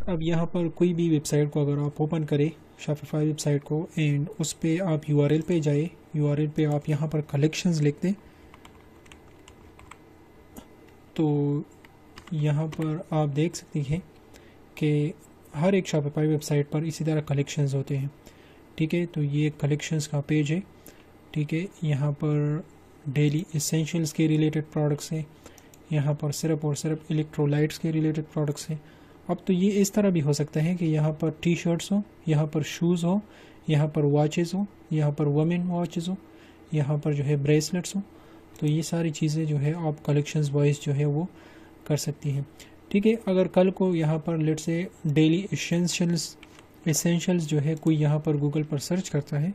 अब यहाँ पर कोई भी वेबसाइट को अगर आप ओपन करें, शॉपिफाई वेबसाइट को, एंड उस पे आप यूआरएल पे जाए, यूआरएल पे आप यहाँ पर कलेक्शंस लिख दें, तो यहाँ पर आप देख सकते हैं कि हर एक शॉपिफाई वेबसाइट पर इसी तरह कलेक्शंस होते हैं। ठीक है, तो ये कलेक्शंस का पेज है। ठीक है, यहाँ पर डेली एसेंशियल्स के रिलेटेड प्रोडक्ट्स हैं, यहाँ पर सिर्फ और सिर्फ इलेक्ट्रोलाइट्स के रिलेटेड प्रोडक्ट्स हैं। अब तो ये इस तरह भी हो सकता है कि यहाँ पर टी शर्ट्स हो, यहाँ पर शूज़ हो, यहाँ पर वॉचेस हो, यहाँ पर वुमेन वॉचेस हो, यहाँ पर जो है ब्रेसलेट्स हो। तो ये सारी चीज़ें जो है आप कलेक्शंस वाइज जो है वो कर सकती हैं। ठीक है, अगर कल को यहाँ पर लेट से डेली एसेंशियल्स जो है कोई यहाँ पर गूगल पर सर्च करता है,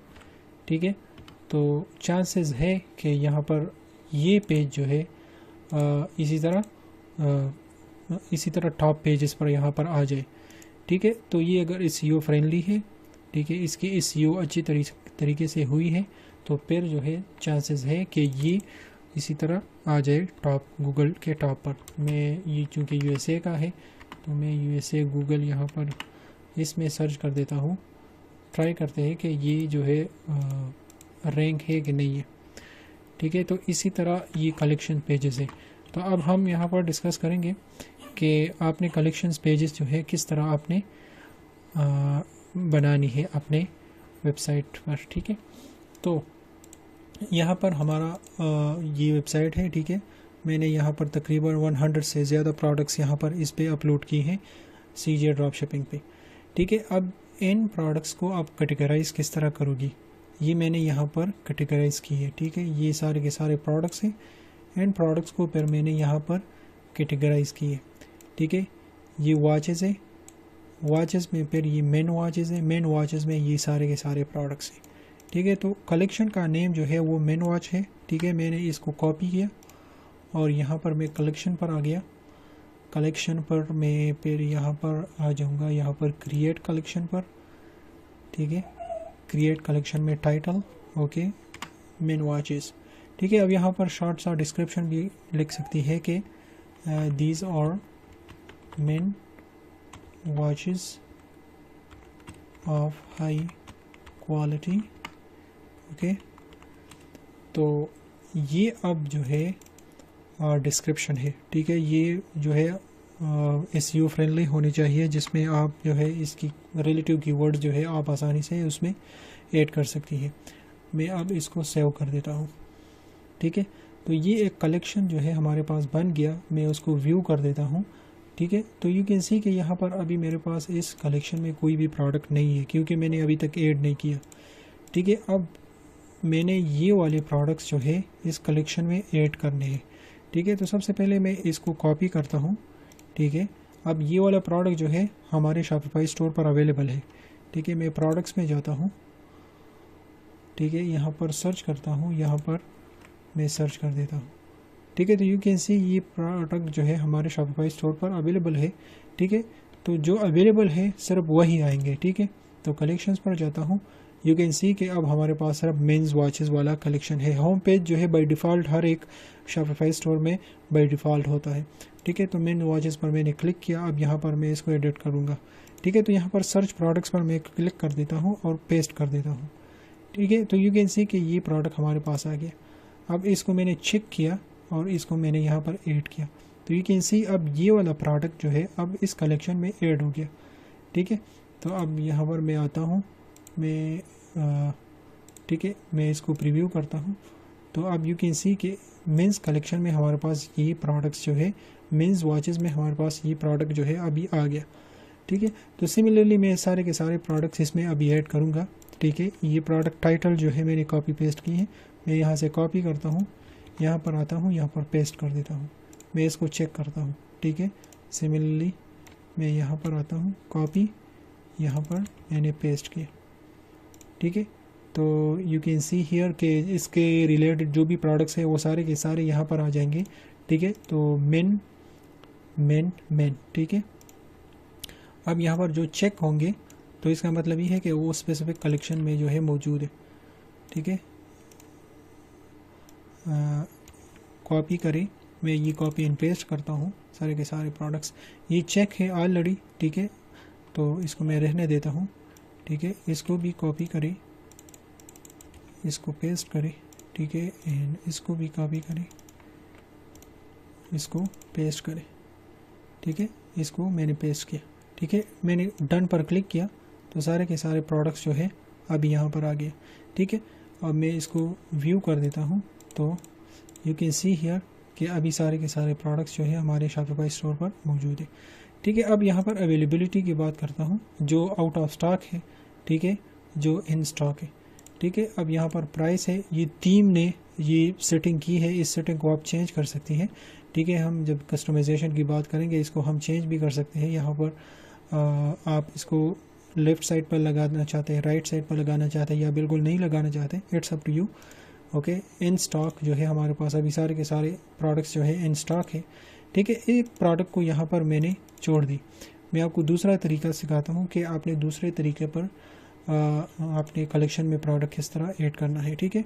ठीक है, तो चांसेस है कि यहाँ पर ये पेज जो है इसी तरह टॉप पेजेस पर यहाँ पर आ जाए। ठीक है, तो ये अगर SEO फ्रेंडली है, ठीक है, इसकी SEO अच्छी तरीके से हुई है, तो फिर जो है चांसेस है कि ये इसी तरह आ जाए टॉप, गूगल के टॉप पर। मैं ये चूँकि USA का है तो मैं USA गूगल यहाँ पर इसमें सर्च कर देता हूँ, ट्राई करते हैं कि ये जो है रैंक है कि नहीं है। ठीक है, तो इसी तरह ये कलेक्शन पेजेस है। तो अब हम यहाँ पर डिस्कस करेंगे कि आपने कलेक्शंस पेजेस जो है किस तरह आपने बनानी है अपने वेबसाइट पर। ठीक है, तो यहाँ पर हमारा ये वेबसाइट है। ठीक है, मैंने यहाँ पर तकरीबन 100 से ज़्यादा प्रोडक्ट्स यहाँ पर इस पे अपलोड किए हैं CJ ड्रॉप शिपिंग पे। ठीक है, अब इन प्रोडक्ट्स को आप कैटेगराइज किस तरह करोगी, ये मैंने यहाँ पर कैटेगराइज की है। ठीक है, ये सारे के सारे प्रोडक्ट्स हैं, इन प्रोडक्ट्स को फिर मैंने यहाँ पर कैटेगराइज की है। ठीक है, ये वॉचेस है, वॉचेस में फिर ये मेन वॉचेस है, मेन वॉचेस में ये सारे के सारे प्रोडक्ट्स हैं। ठीक है, तो कलेक्शन का नेम जो है वो मेन वॉच है। ठीक है, मैंने इसको कॉपी किया और यहाँ पर मैं कलेक्शन पर आ गया। कलेक्शन पर मैं फिर यहाँ पर आ जाऊँगा, यहाँ पर क्रिएट कलेक्शन पर। ठीक है, क्रिएट कलेक्शन में टाइटल, ओके, मेन वॉचेस। ठीक है, अब यहाँ पर शॉर्ट सा डिस्क्रिप्शन भी लिख सकती है कि these are men watches of high quality. Okay, तो ये अब जो है डिस्क्रिप्शन है। ठीक है, ये जो है SEO फ्रेंडली होनी चाहिए, जिसमें आप जो है इसकी रिलेटिव कीवर्ड जो है आप आसानी से उसमें ऐड कर सकती है। मैं अब इसको सेव कर देता हूँ। ठीक है, तो ये एक कलेक्शन जो है हमारे पास बन गया, मैं उसको व्यू कर देता हूँ। ठीक है, तो यू कैन सी कि यहाँ पर अभी मेरे पास इस कलेक्शन में कोई भी प्रोडक्ट नहीं है क्योंकि मैंने अभी तक ऐड नहीं किया। ठीक है, अब मैंने ये वाले प्रोडक्ट्स जो है इस कलेक्शन में ऐड करने हैं। ठीक है, तो सबसे पहले मैं इसको कॉपी करता हूँ। ठीक है, अब ये वाला प्रोडक्ट जो है हमारे शॉपिफाई स्टोर पर अवेलेबल है। ठीक है, मैं प्रोडक्ट्स में जाता हूँ। ठीक है, यहाँ पर सर्च करता हूँ, यहाँ पर मैं सर्च कर देता हूँ। ठीक है, तो यू कैन सी ये प्रोडक्ट जो है हमारे शॉपिफाई स्टोर पर अवेलेबल है। ठीक है, तो जो अवेलेबल है सिर्फ वही आएंगे। ठीक है, तो कलेक्शंस पर जाता हूँ, यू कैन सी कि अब हमारे पास सिर्फ मेंस वॉचेस वाला कलेक्शन है। होम पेज जो है बाय डिफ़ॉल्ट हर एक शॉपिफाई स्टोर में बाय डिफ़ॉल्ट होता है। ठीक है, तो मेन वॉचेस पर मैंने क्लिक किया, अब यहाँ पर मैं इसको एडिट करूँगा। ठीक है, तो यहाँ पर सर्च प्रोडक्ट्स पर मैं क्लिक कर देता हूँ और पेस्ट कर देता हूँ। ठीक है, तो यू कैन सी कि ये प्रोडक्ट हमारे पास आ गया। अब इसको मैंने चेक किया और इसको मैंने यहाँ पर ऐड किया, तो यू कैन सी अब ये वाला प्रोडक्ट जो है अब इस कलेक्शन में ऐड हो गया। ठीक है, तो अब यहाँ पर मैं आता हूँ, मैं ठीक है, मैं इसको प्रीव्यू करता हूँ। तो अब यू कैन सी कि मेंस कलेक्शन में हमारे पास ये प्रोडक्ट्स जो है, मेंस वॉचेस में हमारे पास ये प्रोडक्ट जो है अभी आ गया। ठीक है, तो सिमिलरली मैं सारे के सारे प्रोडक्ट्स इसमें अभी ऐड करूँगा। ठीक है, ये प्रोडक्ट टाइटल जो है मैंने कॉपी पेस्ट की है, मैं यहाँ से कॉपी करता हूँ, यहाँ पर आता हूँ, यहाँ पर पेस्ट कर देता हूँ, मैं इसको चेक करता हूँ। ठीक है, सिमिलरली मैं यहाँ पर आता हूँ, कॉपी, यहाँ पर मैंने पेस्ट किया। ठीक है, तो यू कैन सी हियर के इसके रिलेटेड जो भी प्रोडक्ट्स है वो सारे के सारे यहाँ पर आ जाएंगे। ठीक है, तो मेन मेन मेन। ठीक है, अब यहाँ पर जो चेक होंगे तो इसका मतलब ये है कि वो स्पेसिफिक कलेक्शन में जो है मौजूद है। ठीक है, कॉपी करें, मैं ये कॉपी एंड पेस्ट करता हूँ सारे के सारे प्रोडक्ट्स, ये चेक है ऑलरेडी। ठीक है, तो इसको मैं रहने देता हूँ, ठीक है। इसको भी कॉपी करें, इसको पेस्ट करें, ठीक है, एंड इसको भी कॉपी करें, इसको पेस्ट करें, ठीक है। इसको मैंने पेस्ट किया, ठीक है। मैंने डन पर क्लिक किया तो सारे के सारे प्रोडक्ट्स जो है अभी यहाँ पर आ गए, ठीक है। अब मैं इसको व्यू कर देता हूँ तो यू कैन सी हियर कि अभी सारे के सारे प्रोडक्ट्स जो है हमारे शॉपिफाई स्टोर पर मौजूद है, ठीक है। अब यहाँ पर अवेलेबिलिटी की बात करता हूँ, जो आउट ऑफ स्टॉक है, ठीक है, जो इन स्टॉक है, ठीक है। अब यहाँ पर प्राइस है, ये टीम ने ये सेटिंग की है, इस सेटिंग को आप चेंज कर सकती हैं, ठीक है। हम जब कस्टमाइजेशन की बात करेंगे इसको हम चेंज भी कर सकते हैं। यहाँ पर आप इसको लेफ़्ट साइड पर लगाना चाहते हैं, राइट साइड पर लगाना चाहते हैं, या बिल्कुल नहीं लगाना चाहते, it's up to you, okay. In stock जो है हमारे पास अभी सारे के सारे प्रोडक्ट्स जो है इन स्टॉक है, ठीक है। एक प्रोडक्ट को यहाँ पर मैंने छोड़ दी। मैं आपको दूसरा तरीका सिखाता हूँ कि आपने दूसरे तरीके पर आपने कलेक्शन में प्रोडक्ट किस तरह ऐड करना है, ठीक है।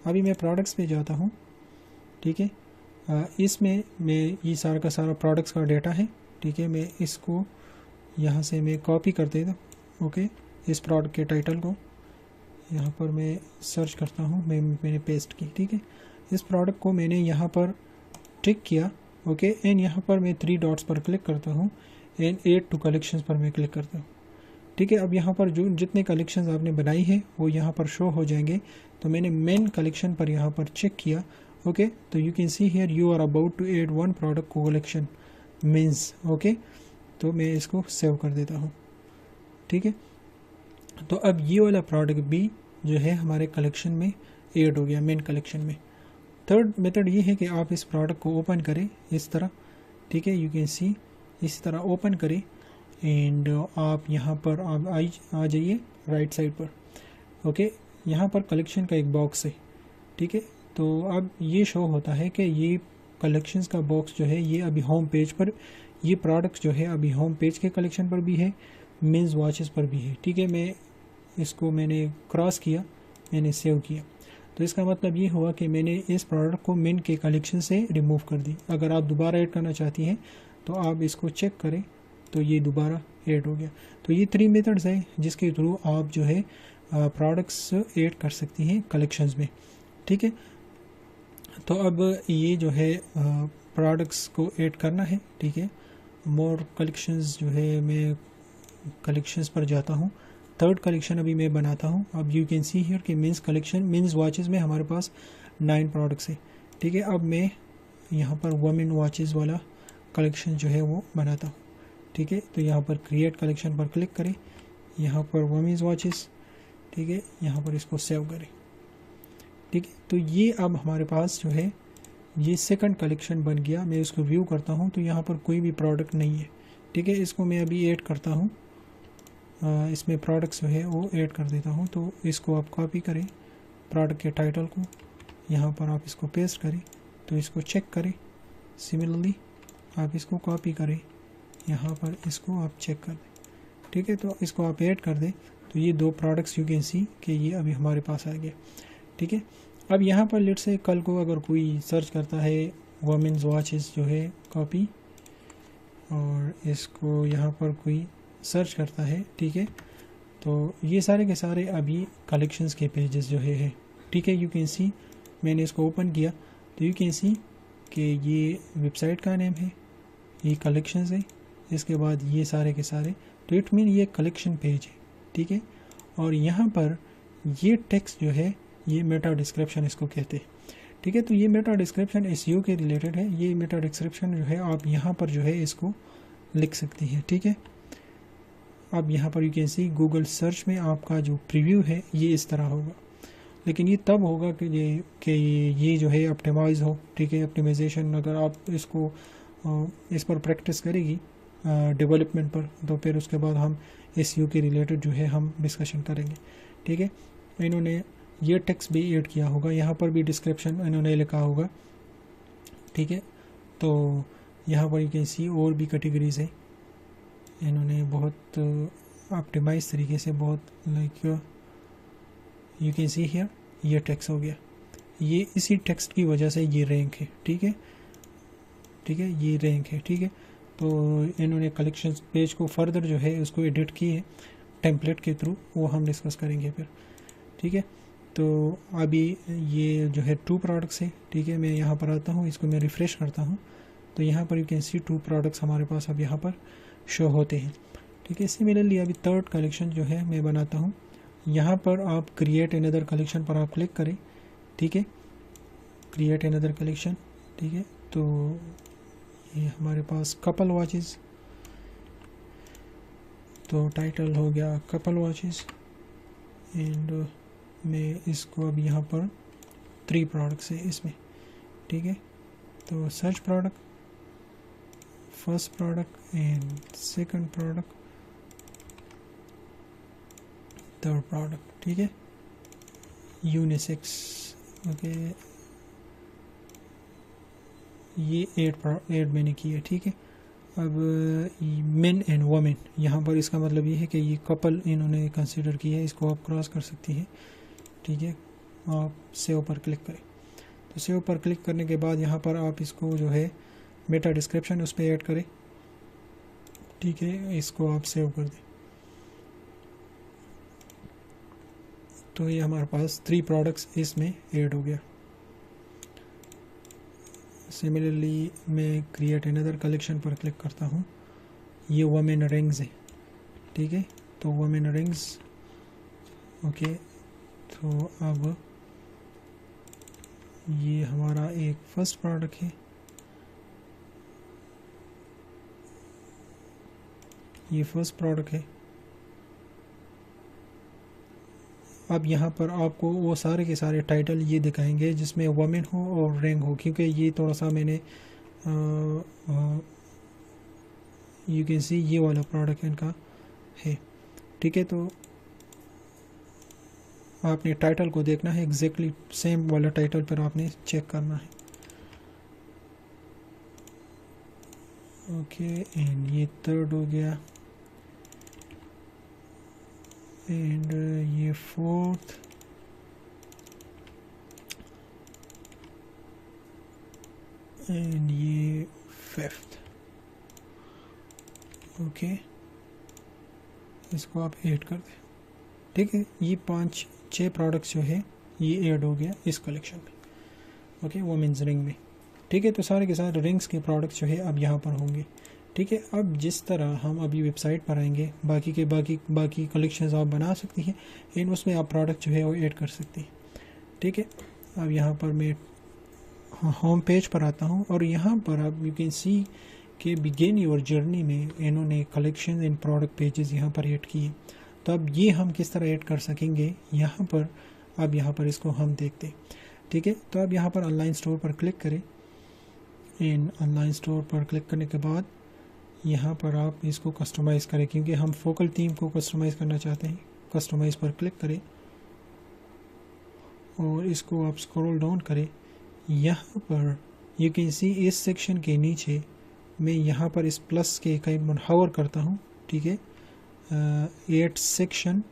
अभी मैं प्रोडक्ट्स पे जाता हूँ, ठीक है। इसमें मैं ये सारा का सारा प्रोडक्ट्स का डेटा है, ठीक है। मैं इसको यहाँ से मैं कॉपी कर देता हूँ, ओके। इस प्रोडक्ट के टाइटल को यहाँ पर मैं सर्च करता हूँ, मैंने पेस्ट की, ठीक है। इस प्रोडक्ट को मैंने यहाँ पर टिक किया, ओके। एंड यहाँ पर मैं 3 डॉट्स पर क्लिक करता हूँ एंड ऐड टू कलेक्शंस पर मैं क्लिक करता हूँ, ठीक है। अब यहाँ पर जो जितने कलेक्शंस आपने बनाई है वो यहाँ पर शो हो जाएंगे। तो मैंने मेन कलेक्शन पर यहाँ पर चेक किया, ओके। तो you can see here you are about to add 1 product collection means, okay. तो मैं इसको सेव कर देता हूँ, ठीक है। तो अब ये वाला प्रोडक्ट भी जो है हमारे कलेक्शन में ऐड हो गया, मेन कलेक्शन में। थर्ड मेथड ये है कि आप इस प्रोडक्ट को ओपन करें इस तरह, ठीक है। यू कैन सी इस तरह ओपन करें एंड आप यहाँ पर आप आ जाइए राइट साइड पर, ओके। यहाँ पर कलेक्शन का एक बॉक्स है, ठीक है। तो अब ये शो होता है कि ये कलेक्शंस का बॉक्स जो है ये अभी होम पेज पर, ये प्रोडक्ट्स जो है अभी होम पेज के कलेक्शन पर भी है, मेंस वॉचेस पर भी है, ठीक है। मैंने क्रॉस किया, मैंने सेव किया, तो इसका मतलब ये हुआ कि मैंने इस प्रोडक्ट को मेन के कलेक्शन से रिमूव कर दी। अगर आप दोबारा ऐड करना चाहती हैं तो आप इसको चेक करें तो ये दोबारा ऐड हो गया। तो ये 3 मेथड्स हैं जिसके थ्रू आप जो है प्रोडक्ट्स ऐड कर सकती हैं कलेक्शंस में, ठीक है। तो अब ये जो है प्रोडक्ट्स को ऐड करना है, ठीक है। मोर कलेक्शंस जो है मैं कलेक्शंस पर जाता हूँ, थर्ड कलेक्शन अभी मैं बनाता हूँ। अब यू कैन सी हियर कि मेंस कलेक्शन, मेंस वॉचेस में हमारे पास 9 प्रोडक्ट्स है, ठीक है। अब मैं यहाँ पर वुमेन वॉचेस वाला कलेक्शन जो है वो बनाता हूँ, ठीक है। तो यहाँ पर क्रिएट कलेक्शन पर क्लिक करें, यहाँ पर वुमेन्स वॉचेस, ठीक है, यहाँ पर इसको सेव करें, ठीक है। तो ये अब हमारे पास जो है ये सेकंड कलेक्शन बन गया। मैं इसको व्यू करता हूँ तो यहाँ पर कोई भी प्रोडक्ट नहीं है, ठीक है। इसको मैं अभी ऐड करता हूँ, इसमें प्रोडक्ट्स जो है वो ऐड कर देता हूँ। तो इसको आप कॉपी करें, प्रोडक्ट के टाइटल को यहाँ पर आप इसको पेस्ट करें, तो इसको चेक करें। सिमिलरली आप इसको कॉपी करें, यहाँ पर इसको आप चेक कर दें, ठीक है। तो इसको आप ऐड कर दें तो ये 2 प्रोडक्ट्स यू कैन सी कि ये अभी हमारे पास आ गया, ठीक है। अब यहाँ पर लेट से कल को अगर कोई सर्च करता है वुमेन्स वॉचेस जो है कॉपी, और इसको यहाँ पर कोई सर्च करता है, ठीक है। तो ये सारे के सारे अभी कलेक्शंस के पेजेस जो है, ठीक है। यू कैन सी मैंने इसको ओपन किया तो यू कैन सी कि ये वेबसाइट का नेम है, ये कलेक्शंस है, इसके बाद ये सारे के सारे, तो इट मीन ये कलेक्शन पेज है, ठीक है। और यहाँ पर ये टेक्स्ट जो है ये मेटा डिस्क्रिप्शन इसको कहते हैं, ठीक है। तो ये मेटा डिस्क्रिप्शन एसईओ के रिलेटेड है। ये मेटा डिस्क्रिप्शन जो है आप यहाँ पर जो है इसको लिख सकती हैं, ठीक है। अब यहाँ पर you can C Google search में आपका जो प्रीव्यू है ये इस तरह होगा, लेकिन ये तब होगा कि ये जो है ऑप्टिमाइज हो, ठीक है। ऑप्टिमाइजेशन अगर आप इसको इस पर प्रैक्टिस करेगी डेवलपमेंट पर, तो फिर उसके बाद हम एसईओ के रिलेटेड जो है हम डिस्कशन करेंगे, ठीक है। इन्होंने ये टेक्स्ट भी ऐड किया होगा, यहाँ पर भी डिस्क्रिप्शन इन्होंने लिखा होगा, ठीक है। तो यहाँ पर यू कैन सी और भी कैटेगरीज है, इन्होंने बहुत ऑप्टिमाइज तरीके से, बहुत like you can see here ये टेक्स्ट हो गया, ये इसी टेक्स्ट की वजह से ये रैंक है, ठीक है, ठीक है, ये रैंक है, ठीक है। तो इन्होंने कलेक्शन पेज को फर्दर जो है उसको एडिट किए टेम्पलेट के थ्रू, वो हम डिस्कस करेंगे फिर, ठीक है। तो अभी ये जो है 2 प्रोडक्ट्स है, ठीक है। मैं यहाँ पर आता हूँ, इसको मैं रिफ़्रेश करता हूँ, तो यहाँ पर यू कैन सी 2 प्रोडक्ट्स हमारे पास अब यहाँ पर शो होते हैं, ठीक है। सिमिलरली अभी 3rd कलेक्शन जो है मैं बनाता हूँ। यहाँ पर आप क्रिएट अनदर कलेक्शन पर आप क्लिक करें, ठीक है, क्रिएट अनदर कलेक्शन, ठीक है। तो ये हमारे पास कपल वॉचेस, तो टाइटल हो गया कपल वॉचेस एंड मैं इसको अब यहाँ पर 3 प्रोडक्ट्स है इसमें, ठीक है। तो search product, first product and second product, third product, ठीक है। यूनिसेक्स, ओके, ये 8 मैंने किया, ठीक है। अब मेन एंड वुमेन, यहाँ पर इसका मतलब ये है कि ये कपल इन्होंने कंसिडर किया है, इसको आप क्रॉस कर सकती है, ठीक है। आप सेव पर क्लिक करें, तो सेव पर क्लिक करने के बाद यहाँ पर आप इसको जो है मेटा डिस्क्रिप्शन उस पर ऐड करें, ठीक है। इसको आप सेव कर दें, तो ये हमारे पास 3 प्रोडक्ट्स इसमें ऐड हो गया। सिमिलरली मैं क्रिएट अनदर कलेक्शन पर क्लिक करता हूँ, ये वुमेन रिंग्स है, ठीक है। तो वुमेन रिंग्स, ओके, तो अब ये हमारा एक फर्स्ट प्रोडक्ट है, ये फर्स्ट प्रोडक्ट है। अब यहाँ पर आपको वो सारे के सारे टाइटल ये दिखाएंगे जिसमें वुमेन हो और रैंक हो, क्योंकि ये थोड़ा सा मैंने यू कैन सी ये वाला प्रोडक्ट इनका है, ठीक है। तो आपने टाइटल को देखना है, एग्जैक्टली सेम वाला टाइटल पर आपने चेक करना है, ओके। एंड ये 3rd हो गया एंड ये 4th एंड ये 5th, ओके। इसको आप ऐड कर दें, ठीक है। ये 5-6 प्रोडक्ट्स जो है ये ऐड हो गया इस कलेक्शन में, ओके, वुमेन्स रिंग में, ठीक है। तो सारे के सारे रिंग्स के प्रोडक्ट्स जो है अब यहाँ पर होंगे, ठीक है। अब जिस तरह हम अभी वेबसाइट पर आएंगे, बाकी कलेक्शंस आप बना सकती हैं एंड उसमें आप प्रोडक्ट जो है वो ऐड कर सकती हैं, ठीक है। अब यहाँ पर मैं होम पेज पर आता हूँ और यहाँ पर आप यू कैन सी कि बिगिन योर जर्नी में इन्होंने कलेक्शन एंड प्रोडक्ट पेजेस यहाँ पर ऐड किए। तो अब ये हम किस तरह ऐड कर सकेंगे यहाँ पर, अब यहाँ पर इसको हम देखते हैं, ठीक है। तो अब यहाँ पर ऑनलाइन स्टोर पर क्लिक करें, इन ऑनलाइन स्टोर पर क्लिक करने के बाद यहाँ पर आप इसको कस्टमाइज़ करें, क्योंकि हम फोकल थीम को कस्टमाइज़ करना चाहते हैं। कस्टमाइज़ पर क्लिक करें और इसको आप स्क्रॉल डाउन करें। यहाँ पर यू कैन सी इस सेक्शन के नीचे मैं यहाँ पर इस प्लस के करीबन हावर करता हूँ, ठीक है। 8 सेक्शन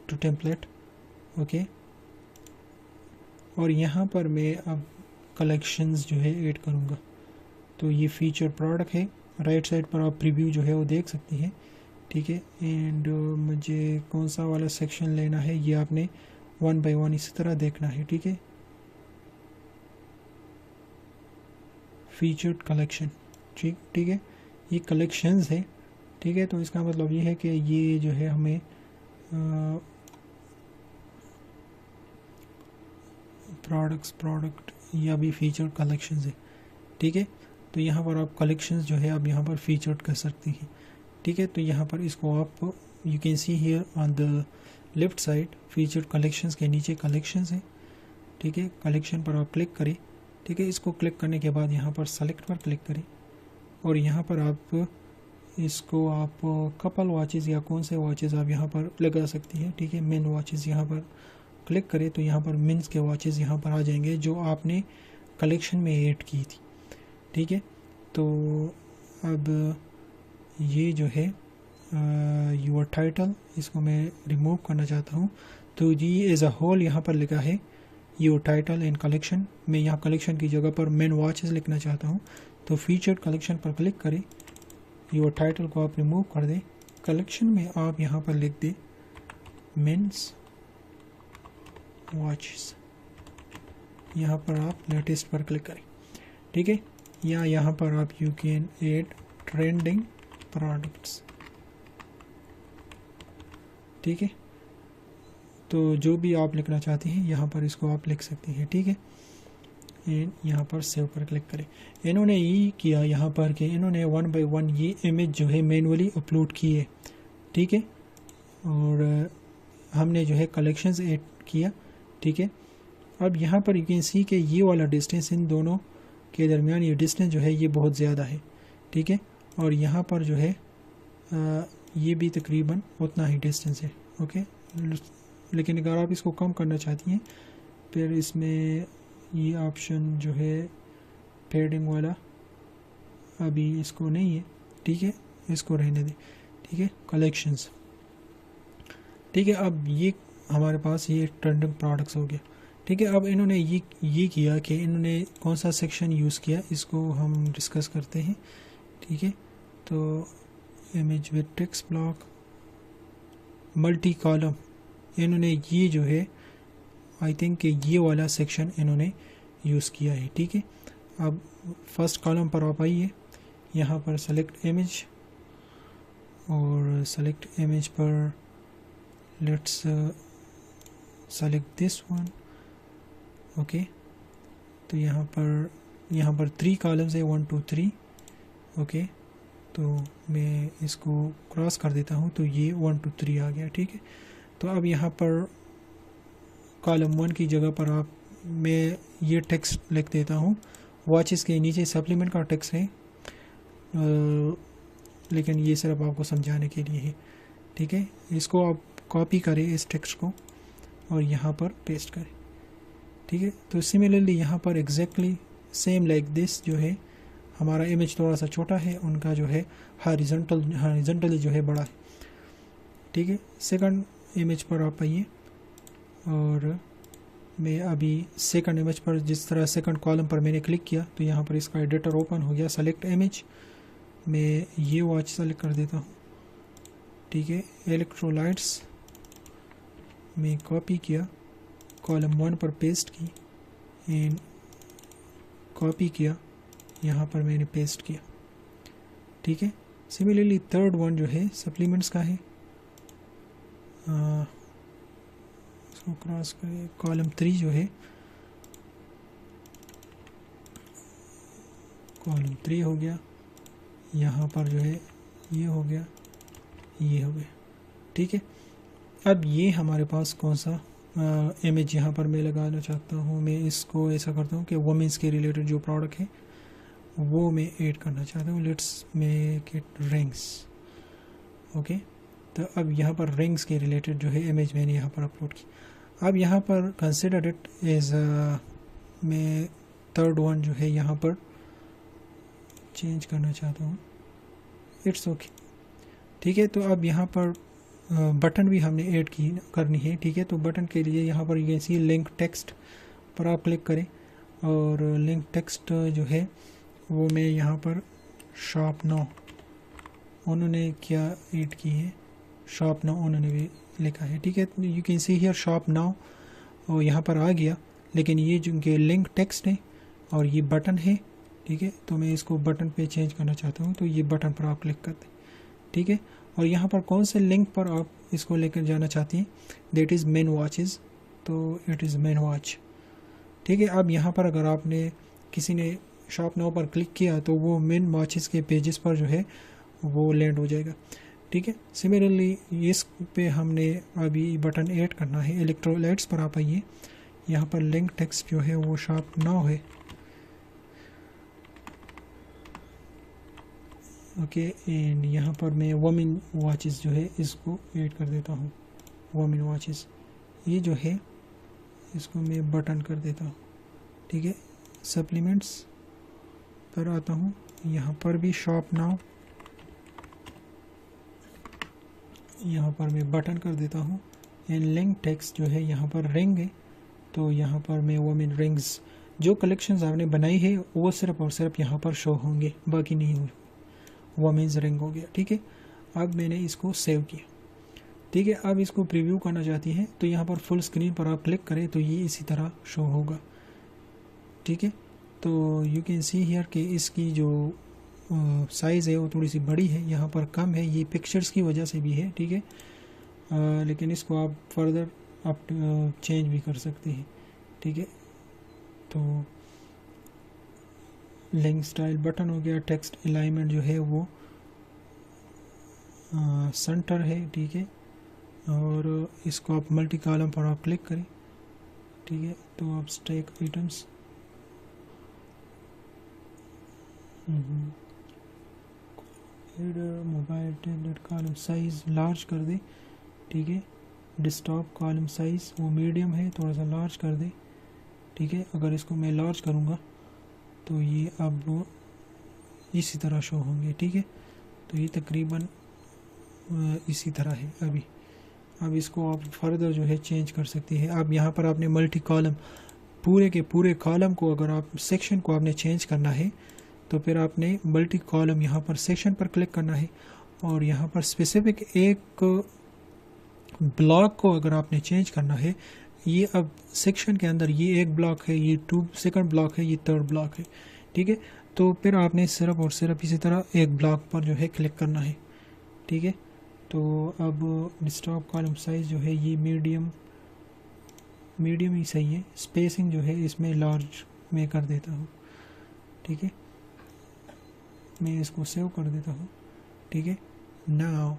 टू टेम्पलेट, ओके। और यहाँ पर मैं अब कलेक्शंस जो है ऐड करूँगा। तो ये फीचर प्रोडक्ट है, राइट साइड पर आप प्रीव्यू जो है वो देख सकती हैं, ठीक है। एंड मुझे कौन सा वाला सेक्शन लेना है ये आपने 1 by 1 इसी तरह देखना है, ठीक है। फीचर्ड कलेक्शन, ठीक है, ये कलेक्शंस है, ठीक है। तो इसका मतलब ये है कि ये जो है हमें प्रोडक्ट या भी फीचर्ड कलेक्शंस है, ठीक है। तो यहाँ पर आप कलेक्शंस जो है आप यहाँ पर फीचर्ड कर सकती हैं, ठीक है। तो यहाँ पर इसको आप you can see here on the left side featured collections के नीचे कलेक्शंस है, ठीक है। कलेक्शन पर आप क्लिक करें, ठीक है। इसको क्लिक करने के बाद यहाँ पर सेलेक्ट पर क्लिक करें और यहाँ पर आप इसको आप कपल वॉचेस या कौन से वॉचेस आप यहाँ पर लगा सकती हैं, ठीक है। मेन वॉचेस यहाँ पर क्लिक करें तो यहाँ पर मेंस के वॉचेस यहाँ पर आ जाएंगे जो आपने कलेक्शन में ऐड की थी, ठीक है। तो अब ये जो है योर टाइटल, इसको मैं रिमूव करना चाहता हूँ। तो जी एज अ होल यहाँ पर लिखा है योर टाइटल एंड कलेक्शन। मैं यहाँ कलेक्शन की जगह पर मेन वॉचेस लिखना चाहता हूँ। तो फीचर्ड कलेक्शन पर क्लिक करें योर टाइटल को आप रिमूव कर दें, कलेक्शन में आप यहाँ पर लिख दें मेंस वॉचेस, यहाँ पर आप लेटेस्ट पर क्लिक करें, ठीक है। या यहाँ पर आप you can add trending products, ठीक है। तो जो भी आप लिखना चाहते हैं यहाँ पर इसको आप लिख सकते हैं, ठीक है। यहाँ पर सेव पर क्लिक करें। इन्होंने ये किया यहाँ पर कि इन्होंने 1 बाय 1 ये इमेज जो है मैनुअली अपलोड की है, ठीक है। और हमने जो है कलेक्शंस ऐड किया, ठीक है। अब यहाँ पर यू कैन सी कि ये वाला डिस्टेंस इन दोनों के दरमियान ये डिस्टेंस जो है ये बहुत ज़्यादा है, ठीक है। और यहाँ पर जो है ये भी तकरीबन उतना ही डिस्टेंस है, ओके। लेकिन अगर आप इसको कम करना चाहती हैं फिर इसमें ये ऑप्शन जो है फेडिंग वाला अभी इसको नहीं है, ठीक है, इसको रहने दें, ठीक है। कलेक्शंस, ठीक है। अब ये हमारे पास ये ट्रेंडिंग प्रोडक्ट्स हो गया, ठीक है। अब इन्होंने ये किया कि इन्होंने कौन सा सेक्शन यूज़ किया, इसको हम डिस्कस करते हैं, ठीक है। तो image with text block, multi column, इन्होंने ये जो है आई थिंक कि ये वाला सेक्शन इन्होंने यूज़ किया है, ठीक है। अब फर्स्ट कॉलम पर आप आइए, यहाँ पर सेलेक्ट इमेज और सेलेक्ट इमेज पर let's select this one, okay. तो यहाँ पर 3 कॉलम्स है, 1 2 3, ओके। तो मैं इसको क्रॉस कर देता हूँ तो ये 1 2 3 आ गया, ठीक है। तो अब यहाँ पर कॉलम 1 की जगह पर मैं ये टेक्स्ट लिख देता हूँ, वॉचेस के नीचे सप्लीमेंट का टेक्स्ट है, लेकिन ये सिर्फ आपको समझाने के लिए है, ठीक है। इसको आप कॉपी करें इस टेक्स्ट को और यहाँ पर पेस्ट करें, ठीक है। तो सिमिलरली यहाँ पर एग्जैक्टली सेम लाइक दिस जो है हमारा इमेज थोड़ा सा छोटा है, उनका जो है हॉरिजॉन्टली जो है बड़ा है, ठीक है। सेकंड इमेज पर आप आइए और मैं अभी सेकंड इमेज पर जिस तरह सेकंड कॉलम पर मैंने क्लिक किया तो यहाँ पर इसका एडिटर ओपन हो गया। सेलेक्ट इमेज, मैं ये वॉच सेलेक्ट कर देता हूँ, ठीक है। इलेक्ट्रोलाइट्स में कॉपी किया, कॉलम 1 पर पेस्ट की एंड कॉपी किया, यहाँ पर मैंने पेस्ट किया, ठीक है। सिमिलरली थर्ड वन जो है सप्लीमेंट्स का है, इसको क्रॉस करें, कॉलम 3 जो है, कॉलम 3 हो गया, यहाँ पर जो है ये हो गया, ये हो गया, ठीक है। अब ये हमारे पास कौन सा इमेज यहाँ पर मैं लगाना चाहता हूँ, मैं इसको ऐसा करता हूँ कि वुमेन्स के रिलेटेड जो प्रोडक्ट है वो मैं ऐड करना चाहता हूँ। Let's make it rings, okay. तो अब यहाँ पर रिंग्स के रिलेटेड जो है इमेज मैंने यहाँ पर अपलोड की। अब यहाँ पर कंसिडर इट एज मैं थर्ड वन जो है यहाँ पर चेंज करना चाहता हूँ, इट्स ओके, ठीक है। तो अब यहाँ पर बटन भी हमने ऐड करनी है, ठीक है। तो बटन के लिए यहाँ पर ये सी लिंक टेक्स्ट पर आप क्लिक करें और लिंक टेक्स्ट जो है वो मैं यहाँ पर शॉप नाउ उन्होंने क्या ऐड की है, शॉप नाउ उन्होंने भी लिखा है, ठीक है। You can see here shop now और यहाँ पर आ गया, लेकिन ये जो कि लिंक टेक्स्ट है और ये बटन है, ठीक है। तो मैं इसको बटन पे चेंज करना चाहता हूँ, तो ये बटन पर आप क्लिक कर दें, ठीक है। और यहाँ पर कौन से लिंक पर आप इसको लेकर जाना चाहती हैं, दैट इज़ मेन वॉचेस, तो इट इज़ मेन वॉच, ठीक है। अब यहाँ पर अगर आपने किसी ने शॉप नाउ पर क्लिक किया तो वो मेन वॉचेस के पेजेस पर जो है वो लैंड हो जाएगा, ठीक है। सिमिलरली इस पे हमने अभी बटन ऐड करना है। इलेक्ट्रोलाइट्स पर आप आइए, यहाँ पर लिंक टेक्स्ट जो है वो शॉप नाउ है, ओके। एंड यहाँ पर मैं वुमेन वॉचेस जो है इसको ऐड कर देता हूँ, वुमेन वॉचेस ये जो है इसको मैं बटन कर देता हूँ, ठीक है। सप्लीमेंट्स पर आता हूँ, यहाँ पर भी शॉप नाउ, यहाँ पर मैं बटन कर देता हूँ। एंड लिंक टेक्स्ट जो है यहाँ पर रिंग है, तो यहाँ पर मैं वुमेन रिंग्स जो कलेक्शंस आपने बनाई है वो सिर्फ और सिर्फ यहाँ पर शो होंगे, बाकी नहीं होंगे, वोमेंस रिंग हो गया, ठीक है। अब मैंने इसको सेव किया, ठीक है। अब इसको प्रीव्यू करना चाहती हैं तो यहाँ पर फुल स्क्रीन पर आप क्लिक करें तो ये इसी तरह शो होगा, ठीक है। तो यू कैन सी हियर कि इसकी जो साइज़ है वो थोड़ी सी बड़ी है, यहाँ पर कम है, ये पिक्चर्स की वजह से भी है, ठीक है। लेकिन इसको आप फर्दर आप चेंज भी कर सकते हैं, ठीक है। तो लिंक स्टाइल बटन हो गया, टेक्स्ट अलाइनमेंट जो है वो सेंटर है, ठीक है। और इसको आप मल्टी कॉलम पर आप क्लिक करें, ठीक है। तो आप stack items mobile tablet column size large कर दे, ठीक है। डेस्कटॉप कॉलम साइज़ वो मीडियम है, थोड़ा सा लार्ज कर दे, ठीक है। अगर इसको मैं लार्ज करूँगा तो ये अब इसी तरह शो होंगे, ठीक है। तो ये तकरीबन इसी तरह है अभी। अब इसको आप फर्दर जो है चेंज कर सकते हैं। अब यहाँ पर आपने मल्टी कॉलम पूरे के पूरे कॉलम को, अगर आप सेक्शन को आपने चेंज करना है तो फिर आपने मल्टी कॉलम यहाँ पर सेक्शन पर क्लिक करना है, और यहाँ पर स्पेसिफिक एक ब्लॉक को अगर आपने चेंज करना है, ये अब सेक्शन के अंदर ये एक ब्लॉक है, ये सेकंड ब्लॉक है, ये थर्ड ब्लॉक है, ठीक है। तो फिर आपने सिर्फ और सिर्फ इसी तरह एक ब्लॉक पर जो है क्लिक करना है, ठीक है। तो अब डेस्कटॉप कॉलम साइज़ जो है ये मीडियम ही सही है। स्पेसिंग जो है इसमें लार्ज में कर देता हूँ, ठीक है। मैं इसको सेव कर देता हूँ, ठीक है। नाउ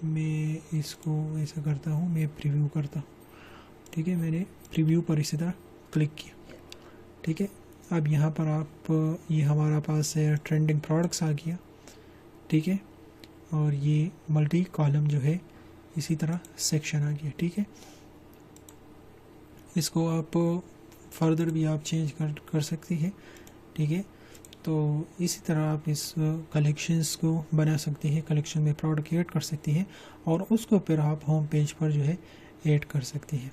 मैं इसको ऐसा करता हूँ, मैं प्रीव्यू करता हूँ, ठीक है। मैंने प्रीव्यू पर इसी तरह क्लिक किया, ठीक है। अब यहाँ पर आप ये हमारा पास ट्रेंडिंग प्रोडक्ट्स आ गया, ठीक है। और ये मल्टी कॉलम जो है इसी तरह सेक्शन आ गया, ठीक है। इसको आप फर्दर भी आप चेंज कर सकती है, ठीक है। तो इसी तरह आप इस कलेक्शंस को बना सकते हैं, कलेक्शन में प्रोडक्ट ऐड कर सकती हैं और उसको फिर आप होम पेज पर जो है ऐड कर सकती हैं।